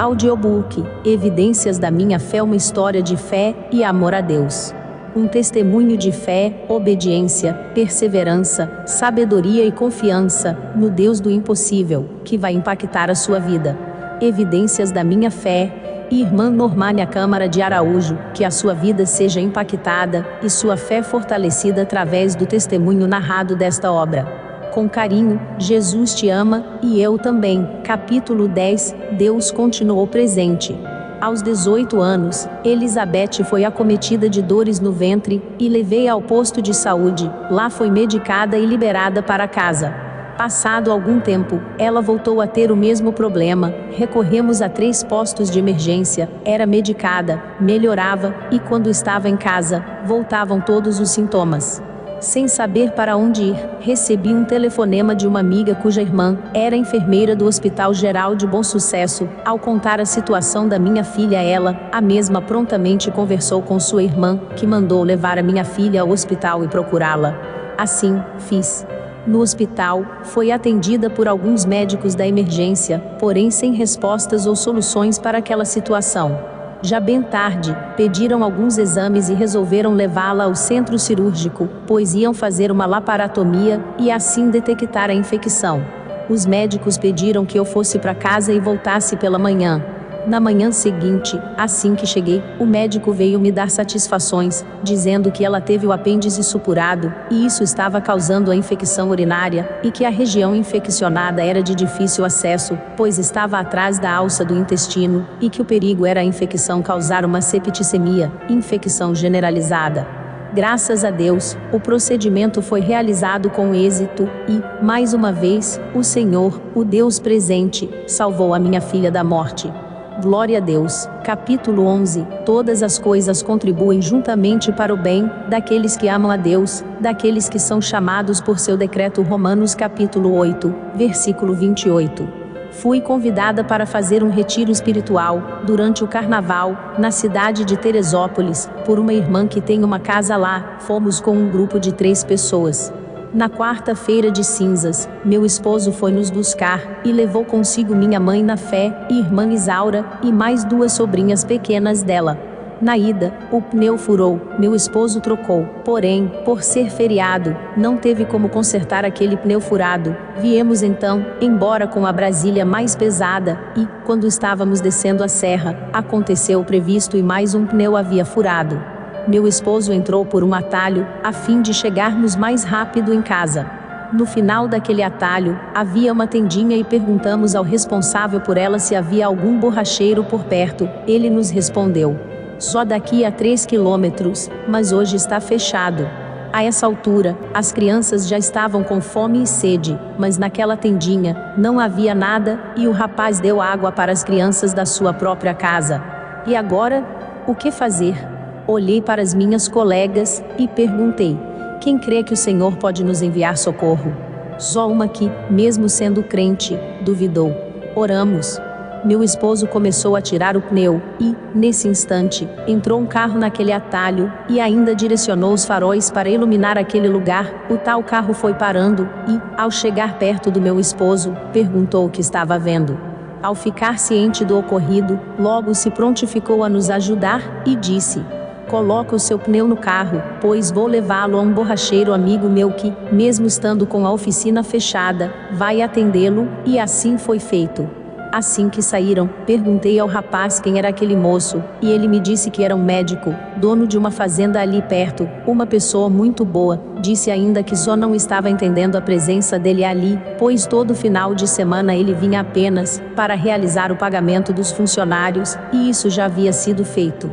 Audiobook, Evidências da Minha Fé, uma história de fé e amor a Deus. Um testemunho de fé, obediência, perseverança, sabedoria e confiança no Deus do impossível, que vai impactar a sua vida. Evidências da Minha Fé, Irmã Normânia Câmara de Araújo, que a sua vida seja impactada e sua fé fortalecida através do testemunho narrado desta obra. Com carinho, Jesus te ama, e eu também. Capítulo 10, Deus continuou presente. Aos 18 anos, Elizabeth foi acometida de dores no ventre, e levei-a ao posto de saúde. Lá foi medicada e liberada para casa. Passado algum tempo, ela voltou a ter o mesmo problema. Recorremos a 3 postos de emergência. Era medicada, melhorava, e quando estava em casa, voltavam todos os sintomas. Sem saber para onde ir, recebi um telefonema de uma amiga cuja irmã era enfermeira do Hospital Geral de Bom Sucesso. Ao contar a situação da minha filha a ela, a mesma prontamente conversou com sua irmã, que mandou levar a minha filha ao hospital e procurá-la. Assim, fiz. No hospital, foi atendida por alguns médicos da emergência, porém sem respostas ou soluções para aquela situação. Já bem tarde, pediram alguns exames e resolveram levá-la ao centro cirúrgico, pois iam fazer uma laparotomia e assim detectar a infecção. Os médicos pediram que eu fosse para casa e voltasse pela manhã. Na manhã seguinte, assim que cheguei, o médico veio me dar satisfações, dizendo que ela teve o apêndice supurado, e isso estava causando a infecção urinária, e que a região infeccionada era de difícil acesso, pois estava atrás da alça do intestino, e que o perigo era a infecção causar uma septicemia, infecção generalizada. Graças a Deus, o procedimento foi realizado com êxito e, mais uma vez, o Senhor, o Deus presente, salvou a minha filha da morte. Glória a Deus. Capítulo 11. Todas as coisas contribuem juntamente para o bem daqueles que amam a Deus, daqueles que são chamados por seu decreto. Romanos capítulo 8, versículo 28. Fui convidada para fazer um retiro espiritual, durante o carnaval, na cidade de Teresópolis, por uma irmã que tem uma casa lá. Fomos com um grupo de 3 pessoas. Na quarta-feira de cinzas, meu esposo foi nos buscar, e levou consigo minha mãe na fé, irmã Isaura, e mais 2 sobrinhas pequenas dela. Na ida, o pneu furou, meu esposo trocou, porém, por ser feriado, não teve como consertar aquele pneu furado. Viemos então, embora com a Brasília mais pesada, e, quando estávamos descendo a serra, aconteceu o previsto e mais um pneu havia furado. Meu esposo entrou por um atalho, a fim de chegarmos mais rápido em casa. No final daquele atalho, havia uma tendinha e perguntamos ao responsável por ela se havia algum borracheiro por perto. Ele nos respondeu: só daqui a 3 quilômetros, mas hoje está fechado. A essa altura, as crianças já estavam com fome e sede, mas naquela tendinha, não havia nada, e o rapaz deu água para as crianças da sua própria casa. E agora, o que fazer? Olhei para as minhas colegas, e perguntei: quem crê que o Senhor pode nos enviar socorro? Só uma que, mesmo sendo crente, duvidou. Oramos. Meu esposo começou a tirar o pneu, e, nesse instante, entrou um carro naquele atalho, e ainda direcionou os faróis para iluminar aquele lugar. O tal carro foi parando, e, ao chegar perto do meu esposo, perguntou o que estava vendo. Ao ficar ciente do ocorrido, logo se prontificou a nos ajudar, e disse: coloca o seu pneu no carro, pois vou levá-lo a um borracheiro amigo meu que, mesmo estando com a oficina fechada, vai atendê-lo, e assim foi feito. Assim que saíram, perguntei ao rapaz quem era aquele moço, e ele me disse que era um médico, dono de uma fazenda ali perto, uma pessoa muito boa. Disse ainda que só não estava entendendo a presença dele ali, pois todo final de semana ele vinha apenas para realizar o pagamento dos funcionários, e isso já havia sido feito.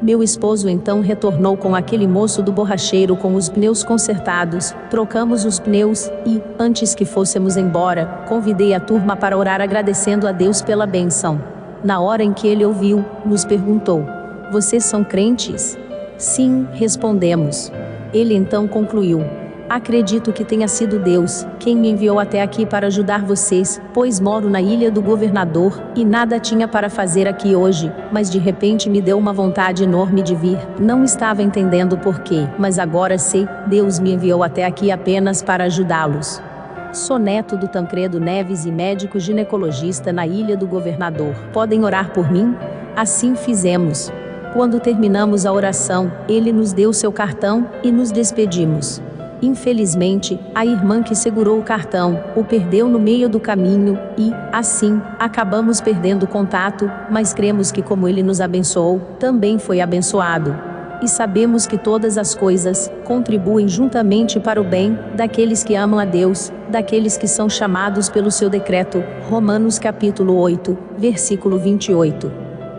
Meu esposo então retornou com aquele moço do borracheiro com os pneus consertados, trocamos os pneus, e, antes que fôssemos embora, convidei a turma para orar agradecendo a Deus pela bênção. Na hora em que ele ouviu, nos perguntou: vocês são crentes? Sim, respondemos. Ele então concluiu: acredito que tenha sido Deus quem me enviou até aqui para ajudar vocês, pois moro na Ilha do Governador, e nada tinha para fazer aqui hoje, mas de repente me deu uma vontade enorme de vir. Não estava entendendo por quê, mas agora sei, Deus me enviou até aqui apenas para ajudá-los. Soneto do Tancredo Neves e médico ginecologista na Ilha do Governador. Podem orar por mim? Assim fizemos. Quando terminamos a oração, ele nos deu seu cartão e nos despedimos. Infelizmente, a irmã que segurou o cartão o perdeu no meio do caminho e, assim, acabamos perdendo contato, mas cremos que como ele nos abençoou, também foi abençoado. E sabemos que todas as coisas contribuem juntamente para o bem daqueles que amam a Deus, daqueles que são chamados pelo seu decreto. Romanos capítulo 8, versículo 28.